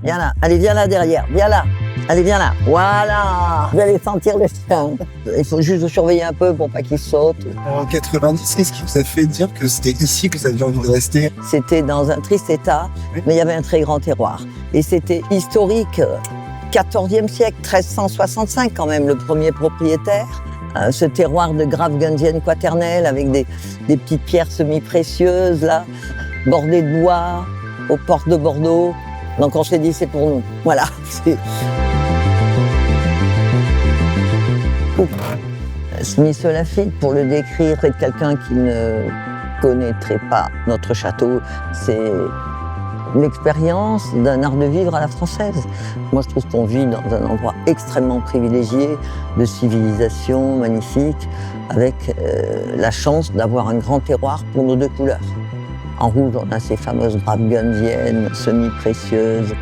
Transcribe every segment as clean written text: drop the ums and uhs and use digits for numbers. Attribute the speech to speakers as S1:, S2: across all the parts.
S1: Viens là. Allez, viens là derrière. Viens là. Allez, viens là. Voilà. Vous allez sentir le chien. Il faut juste le surveiller un peu pour pas qu'il saute.
S2: En 90, qu'est-ce qui vous a fait dire que c'était ici que vous aviez envie de rester?
S1: C'était dans un triste état, mais il y avait un très grand terroir. Et c'était historique. 14e siècle, 1365 quand même, le premier propriétaire. Ce terroir de graves gundiennes quaternelles avec des petites pierres semi-précieuses, là, bordées de bois, aux portes de Bordeaux. Donc on s'est dit, c'est pour nous. Voilà. Smith Lafitte, pour le décrire près de quelqu'un qui ne connaîtrait pas notre château, c'est l'expérience d'un art de vivre à la française. Moi, je trouve qu'on vit dans un endroit extrêmement privilégié, de civilisation magnifique, avec la chance d'avoir un grand terroir pour nos deux couleurs. En rouge, on a ces fameuses grappes gundiennes, semi-précieuses.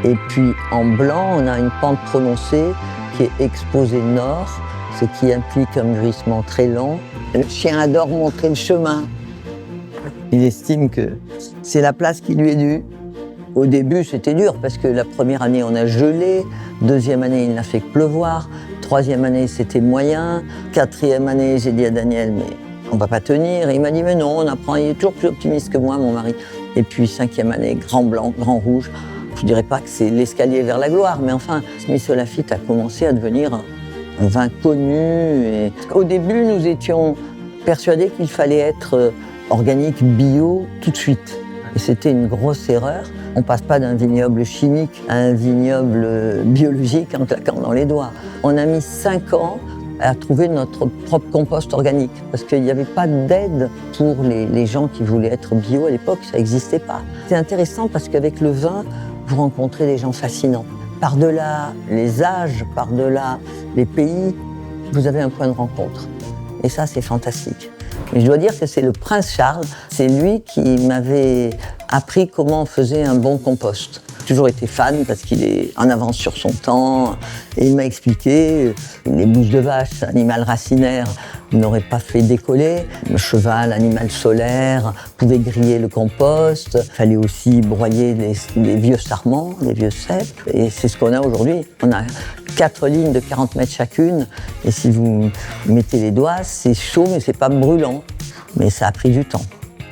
S1: Et puis en blanc, on a une pente prononcée qui est exposée nord, ce qui implique un mûrissement très lent. Le chien adore montrer le chemin. Il estime que c'est la place qui lui est due. Au début, c'était dur parce que la première année, on a gelé. Deuxième année, il n'a fait que pleuvoir. Troisième année, c'était moyen. Quatrième année, j'ai dit à Daniel, mais on va pas tenir. Et il m'a dit, mais non, on apprend. Il est toujours plus optimiste que moi, mon mari. Et puis, cinquième année, grand blanc, grand rouge. Je dirais pas que c'est l'escalier vers la gloire, mais enfin, Smith Lafitte a commencé à devenir un vin connu. Et au début, nous étions persuadés qu'il fallait être organique, bio, tout de suite. Et c'était une grosse erreur. On passe pas d'un vignoble chimique à un vignoble biologique en claquant dans les doigts. On a mis 5 ans à trouver notre propre compost organique parce qu'il n'y avait pas d'aide pour les gens qui voulaient être bio à l'époque, ça n'existait pas. C'est intéressant parce qu'avec le vin, vous rencontrez des gens fascinants. Par-delà les âges, par-delà les pays, vous avez un point de rencontre. Et ça, c'est fantastique. Mais je dois dire que c'est le prince Charles, c'est lui qui m'avait appris comment on faisait un bon compost. J'ai toujours été fan parce qu'il est en avance sur son temps et il m'a expliqué les mousses de vache, animal racinaire, n'aurait pas fait décoller. Le cheval, animal solaire, pouvait griller le compost. Il fallait aussi broyer les vieux sarments, les vieux cèpes. Et c'est ce qu'on a aujourd'hui. On a 4 lignes de 40 mètres chacune. Et si vous mettez les doigts, c'est chaud, mais c'est pas brûlant. Mais ça a pris du temps.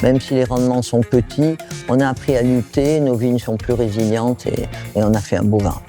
S1: Même si les rendements sont petits, on a appris à lutter, nos vignes sont plus résilientes et on a fait un beau vin.